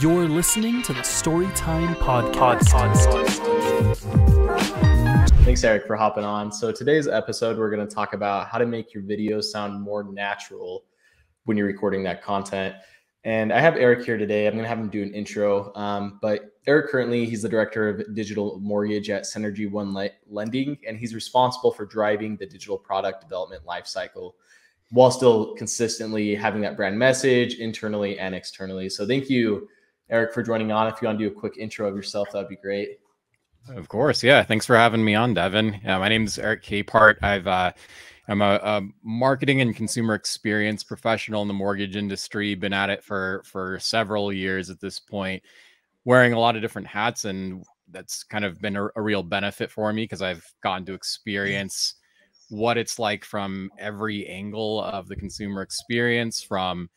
You're listening to the Storytime Podcast. Thanks, Eric, for hopping on. So today's episode, we're going to talk about how to make your videos sound more natural when you're recording that content. And I have Eric here today. I'm going to have him do an intro. But Eric currently, he's the director of digital mortgage at Synergy One Lending, and he's responsible for driving the digital product development lifecycle while still consistently having that brand message internally and externally. So thank you, Eric, for joining on. If you want to do a quick intro of yourself, that'd be great. Of course. Yeah. Thanks for having me on, Devin. My name is Eric Capehart. I'm a marketing and consumer experience professional in the mortgage industry. Been at it for several years at this point, wearing a lot of different hats. And that's kind of been a real benefit for me because I've gotten to experience what it's like from every angle of the consumer experience, from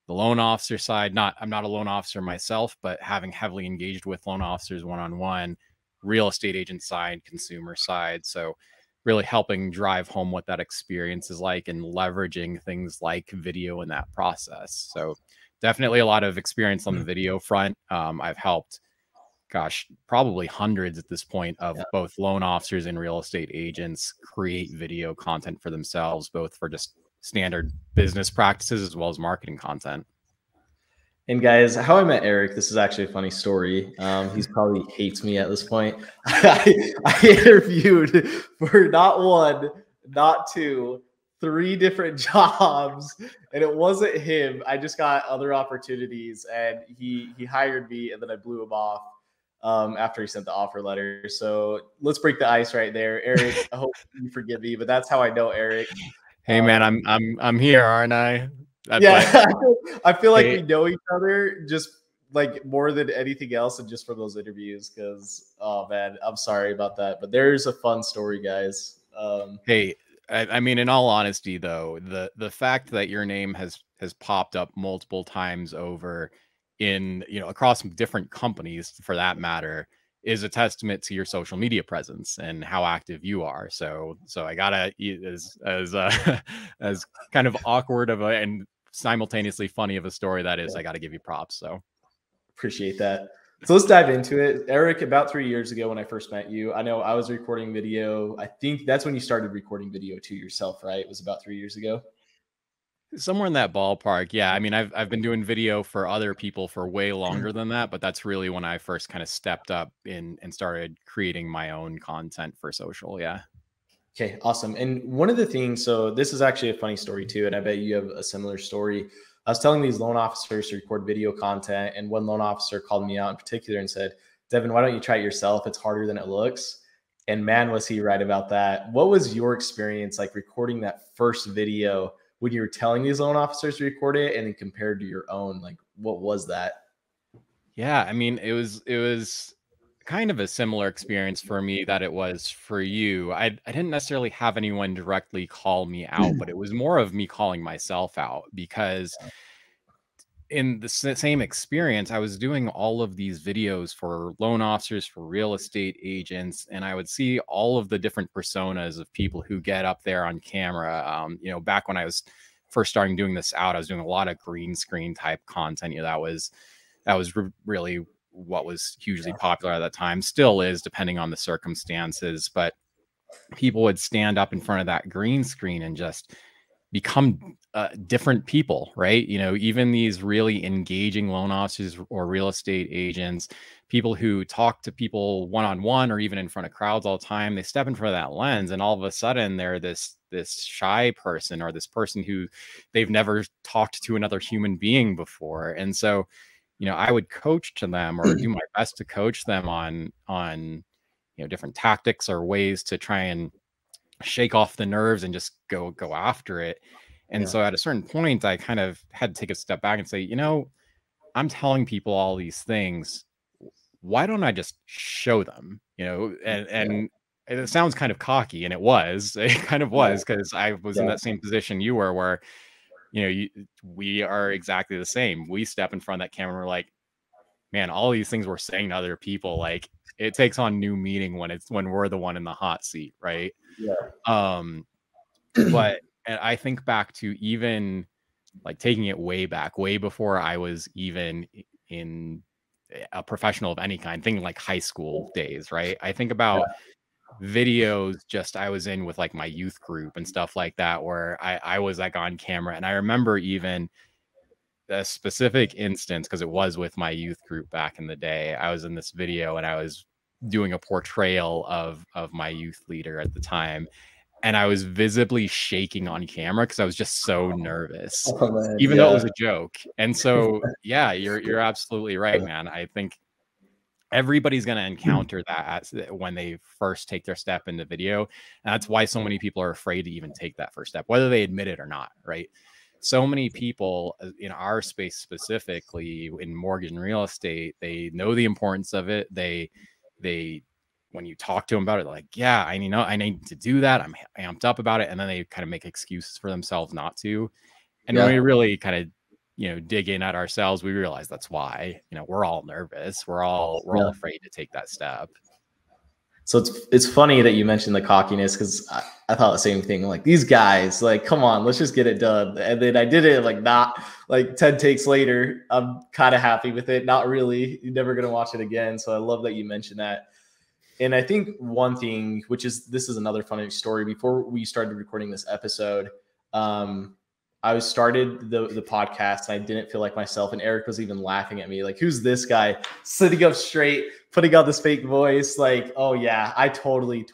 the loan officer side. I'm not a loan officer myself, but having heavily engaged with loan officers one-on-one, real estate agent side, consumer side. So really helping drive home what that experience is like and leveraging things like video in that process. So definitely a lot of experience on the video front. I've helped, probably hundreds at this point of both loan officers and real estate agents create video content for themselves, both for just standard business practices as well as marketing content. And guys, how I met Eric, this is actually a funny story. He's probably hates me at this point. I interviewed for not one, not two, 3 different jobs, and it wasn't him. I just got other opportunities, and he hired me, and then I blew him off after he sent the offer letter. So let's break the ice right there, Eric. I hope you forgive me, but that's how I know Eric. Hey man, I'm here, aren't I? I feel like we know each other just like more than anything else, and just from those interviews. Because oh man, I'm sorry about that, but there's a fun story, guys. Hey, I mean, in all honesty, though, the fact that your name has popped up multiple times over in across different companies, for that matter, is a testament to your social media presence and how active you are. So I gotta, as kind of awkward of and simultaneously funny of a story that is, I gotta give you props. So appreciate that. So let's dive into it. Eric, about 3 years ago when I first met you, I know I was recording video. I think that's when you started recording video to yourself, right? It was about 3 years ago. Somewhere in that ballpark. Yeah. I mean, I've been doing video for other people for way longer than that, but that's really when I first kind of stepped up in and started creating my own content for social. Yeah. Okay, awesome. And one of the things, so this is actually a funny story too, and I bet you have a similar story. I was telling these loan officers to record video content, and one loan officer called me out in particular and said, "Devin, why don't you try it yourself? It's harder than it looks." And man, was he right about that. What was your experience like recording that first video when you were telling these loan officers to record it, and then compared to your own? Like, what was that? Yeah, I mean, it was kind of a similar experience for me that it was for you. I didn't necessarily have anyone directly call me out, but it was more of me calling myself out, because in the same experience, I was doing all of these videos for loan officers, for real estate agents, and I would see all of the different personas of people who get up there on camera. Back when I was first starting doing this out, I was doing a lot of green screen type content. That was really what was hugely popular at that time, still is, depending on the circumstances. But people would stand up in front of that green screen and just become different people, right? Even these really engaging loan officers or real estate agents, people who talk to people one-on-one or even in front of crowds all the time, they step in front of that lens, and all of a sudden they're this shy person, or this person who they've never talked to another human being before. And so I would coach to them, or do my best to coach them on different tactics or ways to try and shake off the nerves and just go after it. And so at a certain point, I kind of had to take a step back and say, I'm telling people all these things. Why don't I just show them? And it sounds kind of cocky, and it kind of was, because I was in that same position you were, where we are exactly the same. We step in front of that camera and we're like, man, all these things we're saying to other people, like, it takes on new meaning when we're the one in the hot seat, right? But I think back to even like taking it way back, way before I was even in a professional of any kind, thinking like high school days, right? I think about videos just I was in with like my youth group and stuff like that, where I was like on camera. And I remember even a specific instance, because it was with my youth group back in the day. I was in this video and I was doing a portrayal of my youth leader at the time, and I was visibly shaking on camera because I was just so nervous, Oh, man. even though it was a joke. And so, yeah, you're absolutely right, man. I think everybody's going to encounter that when they first take their step into video. And that's why so many people are afraid to even take that first step, whether they admit it or not, right? So many people in our space, specifically in mortgage and real estate, they know the importance of it. They when you talk to them about it, like, yeah, I need to do that. I'm amped up about it. And then they kind of make excuses for themselves not to. And when we really kind of, dig in at ourselves, we realize that's why, we're all nervous. We're all afraid to take that step. So it's funny that you mentioned the cockiness, because I thought the same thing. Like, these guys, like, come on, let's just get it done. And then I did it not like 10 takes later. I'm kind of happy with it. Not really. You're never going to watch it again. So I love that you mentioned that. And I think one thing, this is another funny story. Before we started recording this episode, I started the podcast and I didn't feel like myself. And Eric was even laughing at me, like, who's this guy sitting up straight, putting on this fake voice? Like, oh yeah, I totally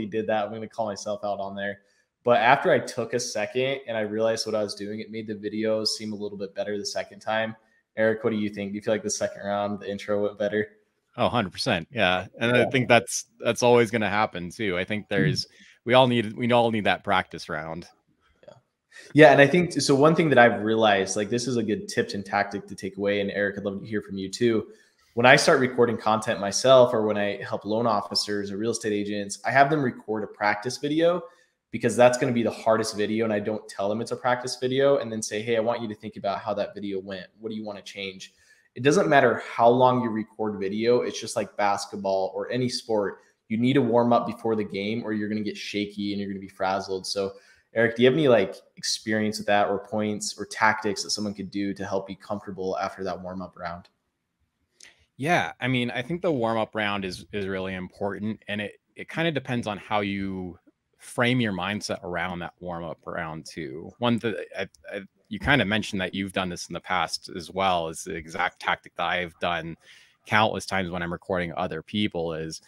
did that. I'm going to call myself out on there. But after I took a second and I realized what I was doing, it made the videos seem a little bit better the second time. Eric, what do you think? Do you feel like the second round, the intro went better? Oh, 100%. Yeah. And I think that's always going to happen too. I think we all need that practice round. Yeah. And I think, so one thing that I've realized, like, this is a good tip and tactic to take away. And Eric, I'd love to hear from you too. When I start recording content myself, or when I help loan officers or real estate agents, I have them record a practice video, because that's going to be the hardest video. And I don't tell them it's a practice video and then say, hey, I want you to think about how that video went. What do you want to change? It doesn't matter how long you record video. It's just like basketball or any sport. You need to warm up before the game, or you're going to get shaky and you're going to be frazzled. So Eric, do you have any experience with that, or points or tactics that someone could do to help be comfortable after that warm-up round? Yeah, I mean, I think the warm-up round is really important, and it kind of depends on how you frame your mindset around that warm-up round too. One that you kind of mentioned that you've done this in the past as well, is the exact tactic that I've done countless times when I'm recording other people. Is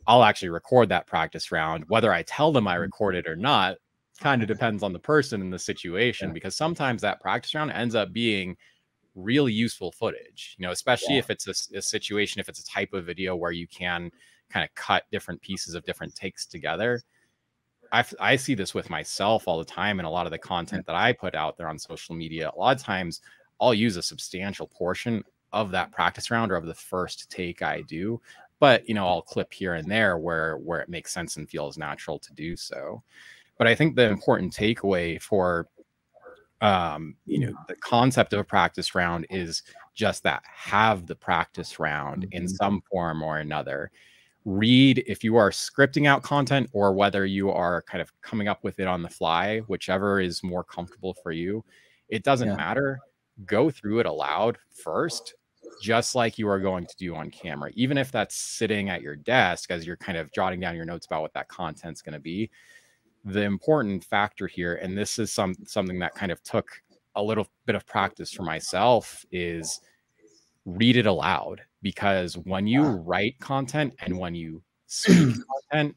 I'll actually record that practice round, whether I tell them I recorded or not. Kind of depends on the person and the situation, because sometimes that practice round ends up being really useful footage, especially if it's a situation, if it's a type of video where you can kind of cut different pieces of different takes together. I see this with myself all the time, and a lot of the content that I put out there on social media, a lot of times I'll use a substantial portion of that practice round or of the first take I do, but I'll clip here and there where it makes sense and feels natural to do so. But I think the important takeaway for, the concept of a practice round is just that: have the practice round in some form or another. Read, if you are scripting out content, or whether you are kind of coming up with it on the fly, whichever is more comfortable for you, it doesn't matter. Go through it aloud first, just like you are going to do on camera, even if that's sitting at your desk as you're kind of jotting down your notes about what that content's going to be. The important factor here, and this is something that kind of took a little bit of practice for myself, is read it aloud. Because when you write content and when you speak content,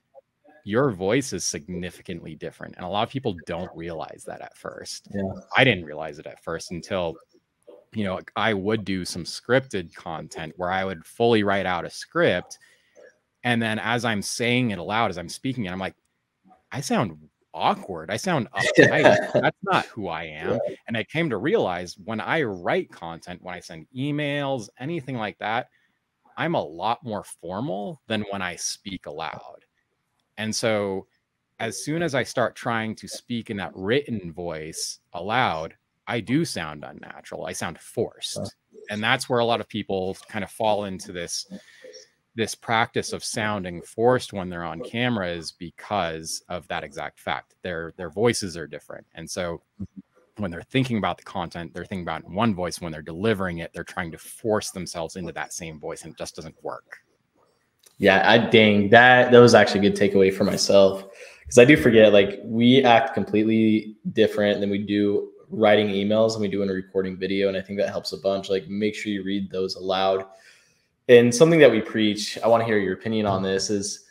your voice is significantly different. And a lot of people don't realize that at first. I didn't realize it at first until, I would do some scripted content where I would fully write out a script. And then as I'm saying it aloud, as I'm speaking it, I'm like, I sound awkward. I sound uptight. That's not who I am. And I came to realize, when I write content, when I send emails, anything like that, I'm a lot more formal than when I speak aloud. And so as soon as I start trying to speak in that written voice aloud, I do sound unnatural. I sound forced. And that's where a lot of people kind of fall into this practice of sounding forced when they're on camera, is because of that exact fact. Their voices are different. And so when they're thinking about the content, they're thinking about it in one voice. When they're delivering it, they're trying to force themselves into that same voice, and it just doesn't work. Yeah, dang, that was actually a good takeaway for myself, because I do forget, like, we act completely different than we do writing emails and we do in a recording video. And I think that helps a bunch. Like, make sure you read those aloud. And something that we preach, I want to hear your opinion on this, is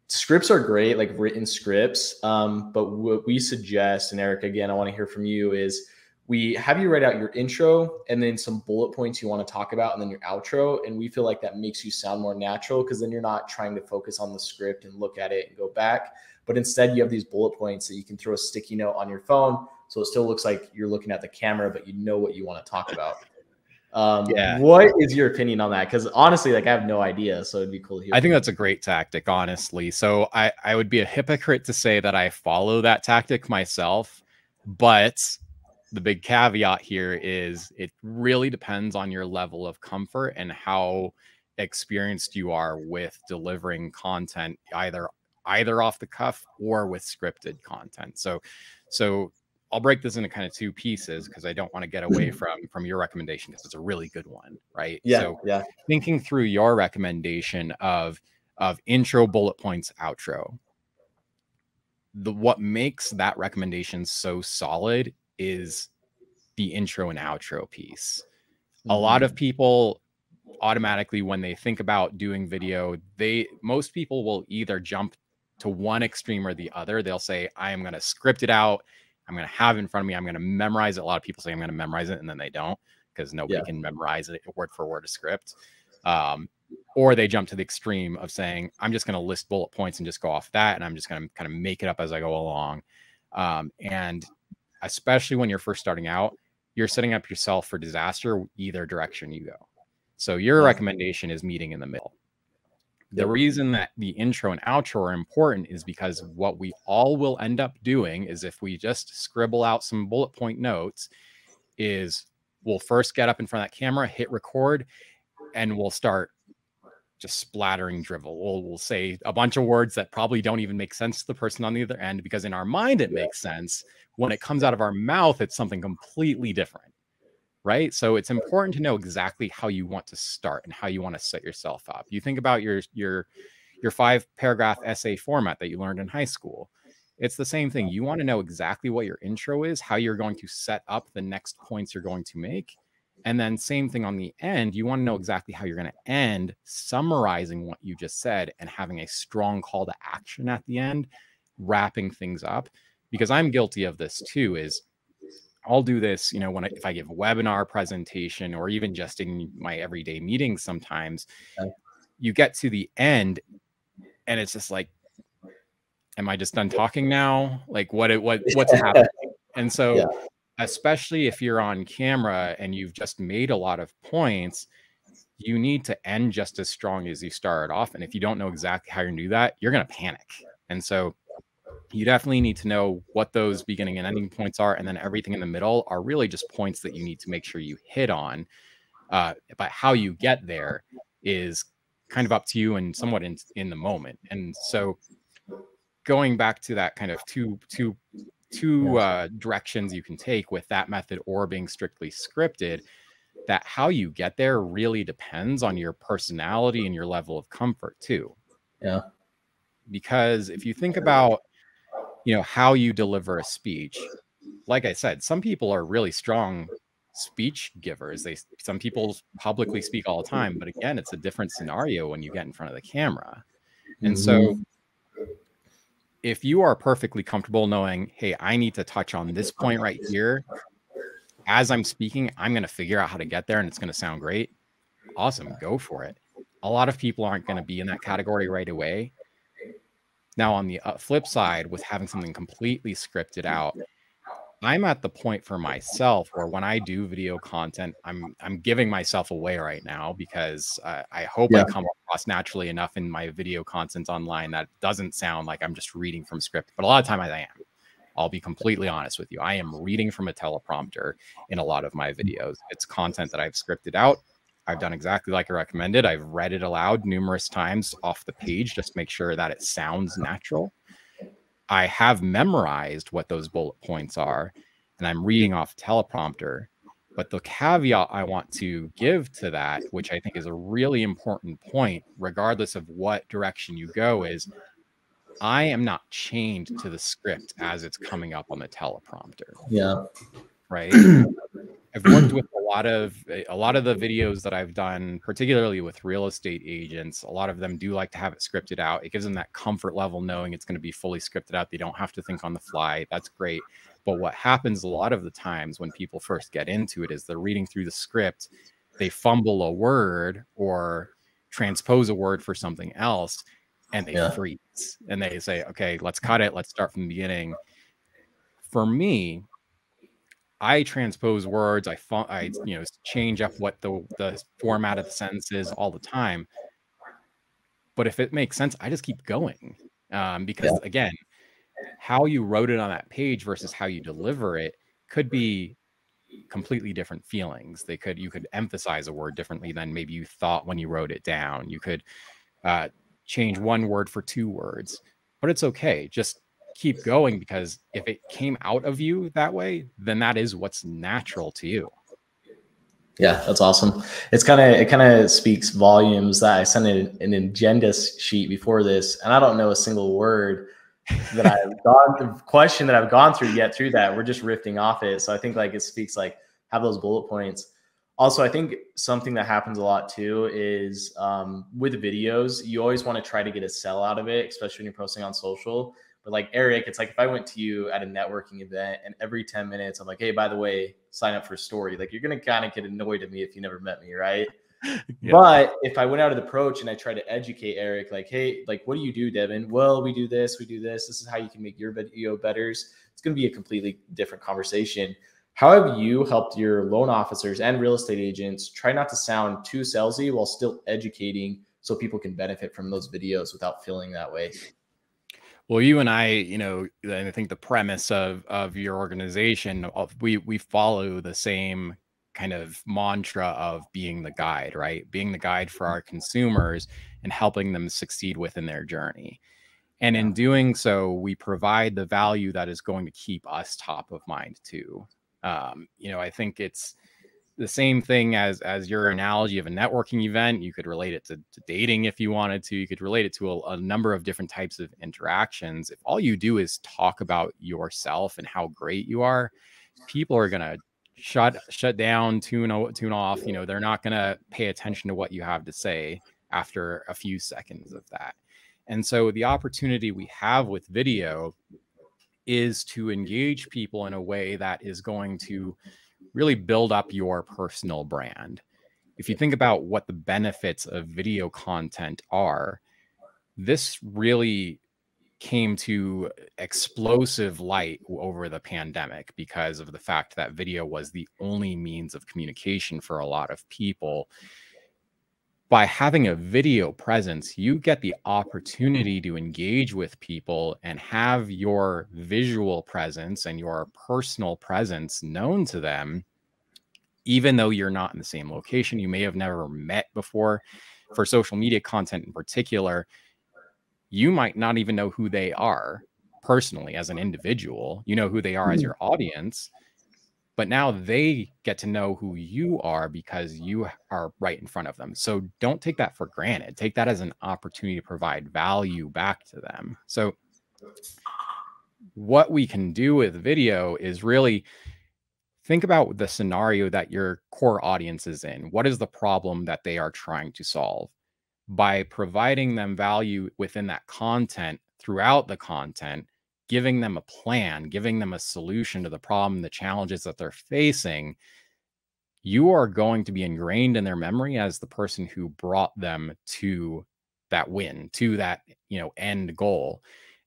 scripts are great, like written scripts. But what we suggest, and Eric, again, I want to hear from you, is we have you write out your intro and then some bullet points you want to talk about and then your outro. And we feel like that makes you sound more natural, because then you're not trying to focus on the script and look at it and go back. But instead you have these bullet points that you can throw a sticky note on your phone, so it still looks like you're looking at the camera, but you know what you want to talk about. What is your opinion on that? Because honestly, like, I have no idea, so it'd be cool to hear. I think that's a great tactic, honestly. So I would be a hypocrite to say that I follow that tactic myself, but the big caveat here is it really depends on your level of comfort and how experienced you are with delivering content, either off the cuff or with scripted content. So I'll break this into kind of two pieces, because I don't want to get away from your recommendation, because it's a really good one, right? Yeah. So thinking through your recommendation of intro, bullet points, outro, what makes that recommendation so solid is the intro and outro piece. A lot of people automatically, when they think about doing video, most people will either jump to one extreme or the other. They'll say, I am going to script it out, I'm going to have it in front of me, I'm going to memorize it. A lot of people say I'm going to memorize it, and then they don't, because nobody can memorize it word for word a script. Or they jump to the extreme of saying, I'm just going to list bullet points and just go off that, and I'm just going to kind of make it up as I go along. And especially when you're first starting out, you're setting up yourself for disaster either direction you go. So your recommendation is meeting in the middle. The reason that the intro and outro are important is because what we all will end up doing is, if we just scribble out some bullet point notes, is we'll first get up in front of that camera, hit record, and we'll start just splattering drivel. We'll say a bunch of words that probably don't even make sense to the person on the other end, because in our mind it makes sense. When it comes out of our mouth, it's something completely different, right? So it's important to know exactly how you want to start and how you want to set yourself up. You think about your 5-paragraph essay format that you learned in high school. It's the same thing. You want to know exactly what your intro is, how you're going to set up the next points you're going to make. And then same thing on the end. You want to know exactly how you're going to end, summarizing what you just said and having a strong call to action at the end, wrapping things up. Because I'm guilty of this too, is I'll do this, if I give a webinar presentation, or even just in my everyday meetings, sometimes you get to the end and it's just like, am I just done talking now? Like what's happening? And so especially if you're on camera and you've just made a lot of points, you need to end just as strong as you started off. And if you don't know exactly how you're gonna do that, you're going to panic. And so you definitely need to know what those beginning and ending points are. And then everything in the middle are really just points that you need to make sure you hit on. But how you get there is kind of up to you and somewhat in the moment. And so going back to that kind of two directions you can take with that method or being strictly scripted, that how you get there really depends on your personality and your level of comfort too. Yeah. Because if you think about, how you deliver a speech, like I said, some people are really strong speech givers. Some people publicly speak all the time, but again, it's a different scenario when you get in front of the camera. And so if you are perfectly comfortable knowing, hey, I need to touch on this point right here, as I'm speaking, I'm going to figure out how to get there and it's going to sound great. Awesome. Go for it. A lot of people aren't going to be in that category right away. Now, on the flip side, with having something completely scripted out, I'm at the point for myself where when I do video content, I'm giving myself away right now, because I hope I come across naturally enough in my video content online that doesn't sound like I'm just reading from script. But a lot of times I am. I'll be completely honest with you. I am reading from a teleprompter in a lot of my videos. It's content that I've scripted out. I've done exactly like I recommended. I've read it aloud numerous times off the page just to make sure that it sounds natural. I have memorized what those bullet points are. and I'm reading off a teleprompter. But the caveat I want to give to that, which I think is a really important point, regardless of what direction you go, is I am not chained to the script as it's coming up on the teleprompter. Yeah. Right. I've worked with a lot of the videos that I've done, particularly with real estate agents. A lot of them do like to have it scripted out. It gives them that comfort level knowing it's going to be fully scripted out. They don't have to think on the fly. That's great. But what happens a lot of the times when people first get into it is they're reading through the script, they fumble a word or transpose a word for something else, and they freeze. And they say, okay, let's cut it. Let's start from the beginning. For me, I transpose words. I change up what the format of the sentence is all the time. But if it makes sense, I just keep going, because again, how you wrote it on that page versus how you deliver it could be completely different feelings. You could emphasize a word differently than maybe you thought when you wrote it down. You could change one word for two words, but it's okay. Just keep going, because if it came out of you that way, then that is what's natural to you. Yeah, that's awesome. It kind of speaks volumes that I sent an agenda sheet before this, and I don't know a single word that I've gone through yet through that. We're just riffing off it. So I think like it speaks like have those bullet points. Also, I think something that happens a lot too is with videos, you always want to try to get a sell out of it, especially when you're posting on social. But like Eric, it's like if I went to you at a networking event and every 10 minutes I'm like, hey, by the way, sign up for a story. Like you're going to kind of get annoyed at me if you never met me, right? Yeah. But if I went out of the approach and I try to educate Eric, like, hey, like, what do you do, Devin? Well, we do this. This is how you can make your video better. It's going to be a completely different conversation. How have you helped your loan officers and real estate agents try not to sound too salesy while still educating so people can benefit from those videos without feeling that way? Well, you and I, I think the premise of your organization, we follow the same kind of mantra of being the guide, right? Being the guide for our consumers and helping them succeed within their journey. And in doing so, we provide the value that is going to keep us top of mind too. I think it's the same thing as your analogy of a networking event. You could relate it to dating if you wanted to. You could relate it to a number of different types of interactions. If all you do is talk about yourself and how great you are, people are going to shut down, tune off. They're not going to pay attention to what you have to say after a few seconds of that. And so the opportunity we have with video is to engage people in a way that is going to really build up your personal brand. If you think about what the benefits of video content are, this really came to explosive light over the pandemic because of the fact that video was the only means of communication for a lot of people. By having a video presence, you get the opportunity to engage with people and have your visual presence and your personal presence known to them, even though you're not in the same location. You may have never met before. For social media content in particular, you might not even know who they are personally as an individual. You know who they are as your audience, but now they get to know who you are because you are right in front of them. So don't take that for granted. Take that as an opportunity to provide value back to them. So what we can do with video is really think about the scenario that your core audience is in. What is the problem that they are trying to solve? By providing them value within that content, throughout the content, giving them a plan, giving them a solution to the problem, the challenges that they're facing, you are going to be ingrained in their memory as the person who brought them to that win, to that, end goal.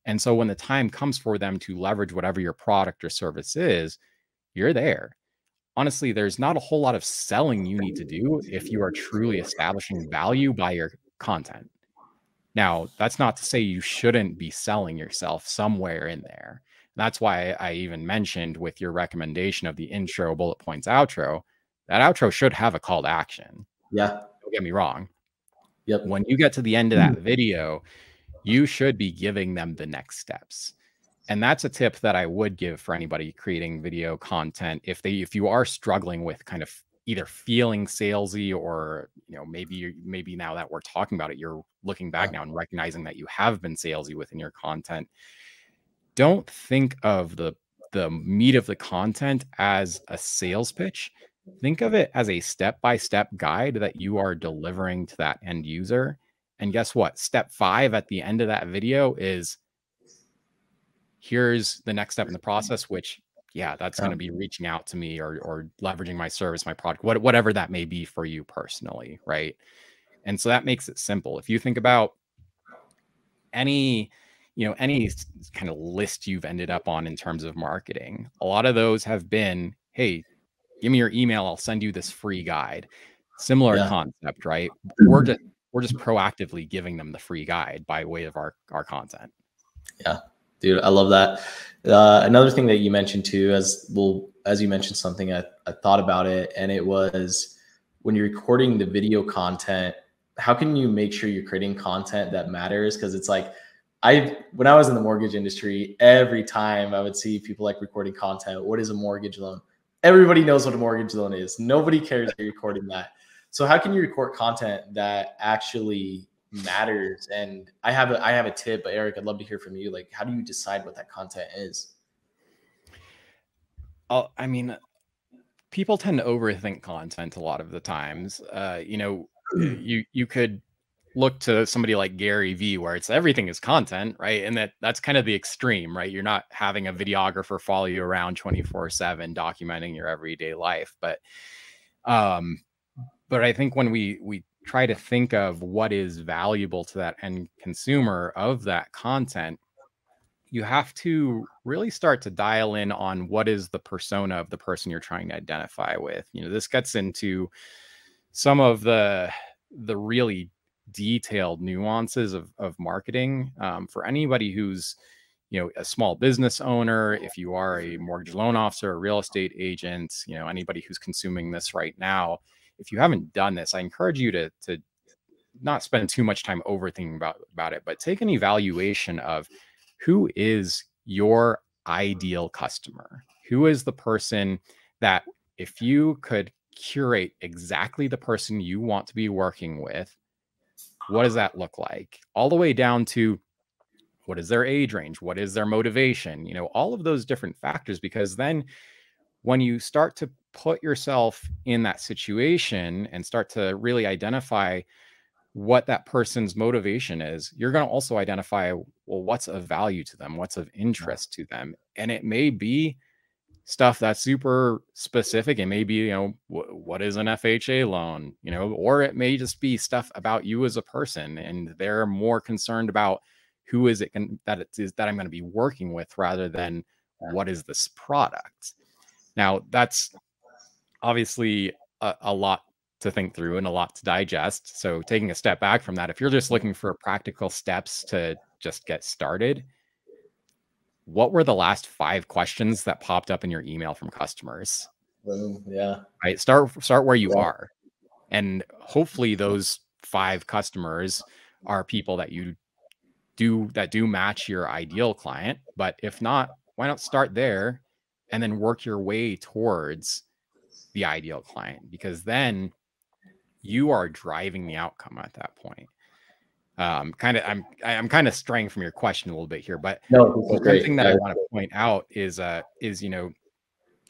And so when the time comes for them to leverage whatever your product or service is, you're there. Honestly, there's not a whole lot of selling you need to do if you are truly establishing value by your content. Now, that's not to say you shouldn't be selling yourself somewhere in there. That's why I even mentioned with your recommendation of the intro, bullet points, outro, that outro should have a call to action. Yeah. Don't get me wrong. Yep. When you get to the end of that video, you should be giving them the next steps. And that's a tip that I would give for anybody creating video content. If you are struggling with kind of either feeling salesy, or maybe now that we're talking about it, you're looking back now and recognizing that you have been salesy within your content. Don't think of the meat of the content as a sales pitch. Think of it as a step-by-step guide that you are delivering to that end user. And guess what? Step 5 at the end of that video is, here's the next step in the process, which, yeah, that's going to be reaching out to me or leveraging my service, my product, whatever that may be for you personally, right? And so that makes it simple. If you think about any kind of list you've ended up on in terms of marketing, a lot of those have been, hey, give me your email, I'll send you this free guide. Similar concept, right? We're just proactively giving them the free guide by way of our content. Yeah, dude, I love that. Another thing that you mentioned too, as you mentioned something, I thought about it, and it was, when you're recording the video content, how can you make sure you're creating content that matters? Because it's like, when I was in the mortgage industry, every time I would see people like recording content, what is a mortgage loan? Everybody knows what a mortgage loan is. Nobody cares that you're recording that. So how can you record content that actually matters? And I have a tip, but Eric, I'd love to hear from you. Like, how do you decide what that content is? I mean, people tend to overthink content a lot of the times. You could look to somebody like Gary Vee, where it's everything is content, right? And that's kind of the extreme, right? You're not having a videographer follow you around 24/7 documenting your everyday life. But I think when we try to think of what is valuable to that end consumer of that content, you have to really start to dial in on what is the persona of the person you're trying to identify with. This gets into some of the really detailed nuances of marketing for anybody who's a small business owner. If you are a mortgage loan officer, a real estate agent, anybody who's consuming this right now, if you haven't done this, I encourage you to not spend too much time overthinking about it, but take an evaluation of who is your ideal customer. Who is the person that, if you could curate exactly the person you want to be working with, what does that look like? All the way down to, what is their age range? What is their motivation? All of those different factors, because then when you start to put yourself in that situation and start to really identify what that person's motivation is, you're going to also identify, well, what's of value to them, what's of interest to them. And it may be stuff that's super specific. It may be, what is an FHA loan, or it may just be stuff about you as a person, and they're more concerned about who is it that I'm going to be working with, rather than what is this product. Now, that's obviously a lot to think through and a lot to digest. So taking a step back from that, if you're just looking for practical steps to just get started, what were the last 5 questions that popped up in your email from customers? Yeah. Right. Start where you are. And hopefully those 5 customers are people that do match your ideal client. But if not, why not start there and then work your way towards the ideal client? Because then you are driving the outcome at that point. I'm kind of straying from your question a little bit here, but one thing that I want to point out is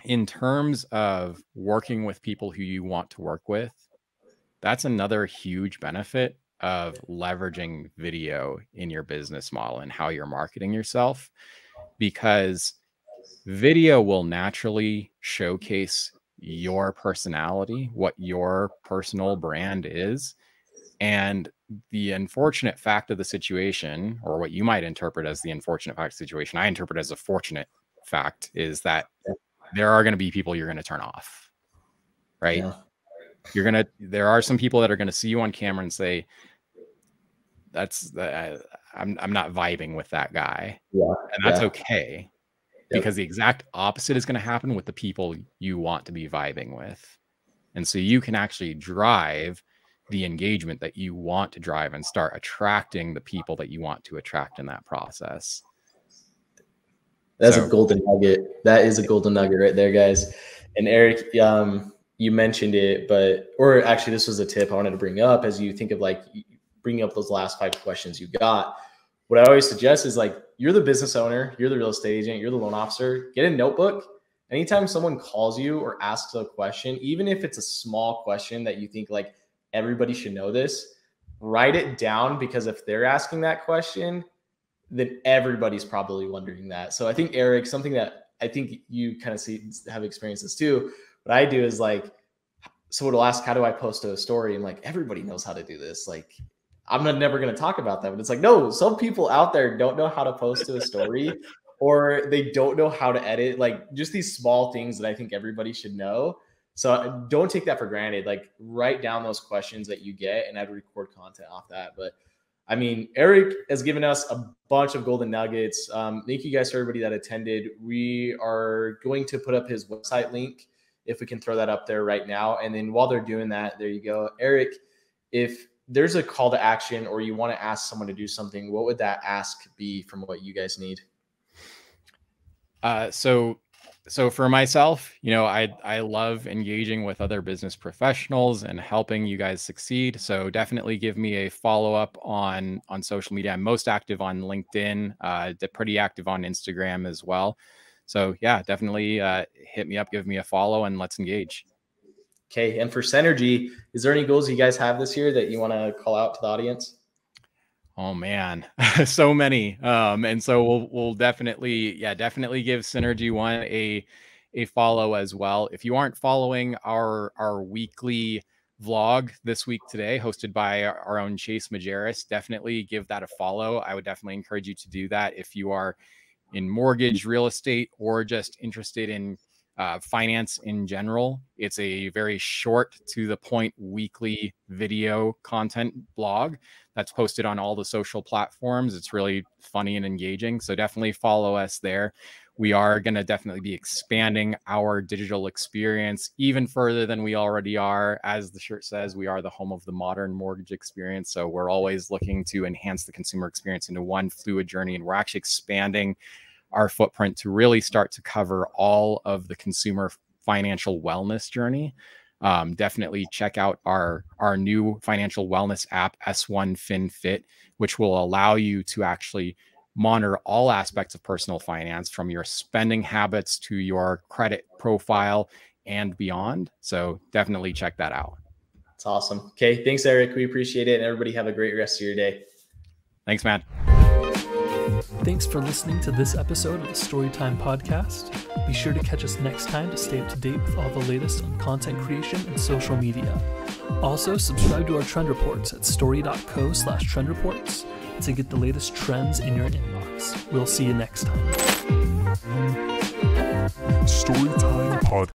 in terms of working with people who you want to work with, that's another huge benefit of leveraging video in your business model and how you're marketing yourself, because video will naturally showcase your personality, what your personal brand is. And the unfortunate fact of the situation, or what you might interpret as the unfortunate fact of the situation, I interpret as a fortunate fact, is that there are going to be people you're going to turn off, right? Yeah. There are some people that are going to see you on camera and say, I'm not vibing with that guy. Yeah. And that's okay. Because the exact opposite is going to happen with the people you want to be vibing with. And so you can actually drive the engagement that you want to drive and start attracting the people that you want to attract in that process. That's a golden nugget. That is a golden nugget right there, guys. And Eric, you mentioned it, or actually this was a tip I wanted to bring up as you think of like bringing up those last 5 questions you got. What I always suggest is like, you're the business owner, you're the real estate agent, you're the loan officer, get a notebook. Anytime someone calls you or asks a question, even if it's a small question that you think like everybody should know this, write it down, because if they're asking that question, then everybody's probably wondering that. So I think, Eric, something that I think you kind of have experienced this too. What I do is like, someone will ask, how do I post a story? And like, everybody knows how to do this. Like, I'm never going to talk about that, but it's like, no, some people out there don't know how to post to a story, or they don't know how to edit, like just these small things that I think everybody should know. So don't take that for granted. Like, write down those questions that you get, and I'd record content off that. But I mean, Eric has given us a bunch of golden nuggets. Thank you guys for everybody that attended. We are going to put up his website link, if we can throw that up there right now. And then while they're doing that, there you go. Eric, if there's a call to action or you want to ask someone to do something, what would that ask be from what you guys need? So for myself, I love engaging with other business professionals and helping you guys succeed. So definitely give me a follow-up on social media. I'm most active on LinkedIn, pretty active on Instagram as well. So yeah, definitely hit me up, give me a follow, and let's engage. Okay. And for Synergy, is there any goals you guys have this year that you want to call out to the audience? Oh man, so many. And so we'll definitely give Synergy One a follow as well. If you aren't following our weekly vlog this week today, hosted by our own Chase Majerus, definitely give that a follow. I would definitely encourage you to do that if you are in mortgage, real estate, or just interested in finance in general. It's a very short, to the point, weekly video content blog that's posted on all the social platforms. It's really funny and engaging. So definitely follow us there. We are going to definitely be expanding our digital experience even further than we already are. As the shirt says, we are the home of the modern mortgage experience. So we're always looking to enhance the consumer experience into one fluid journey. And we're actually expanding our footprint to really start to cover all of the consumer financial wellness journey. Definitely check out our new financial wellness app, S1 FinFit, which will allow you to actually monitor all aspects of personal finance, from your spending habits to your credit profile and beyond. So definitely check that out. That's awesome. Okay. Thanks, Eric. We appreciate it. And everybody have a great rest of your day. Thanks, man. Thanks for listening to this episode of the Storytime Podcast. Be sure to catch us next time to stay up to date with all the latest on content creation and social media. Also, subscribe to our trend reports at story.co/trend reports to get the latest trends in your inbox. We'll see you next time. Storytime Podcast.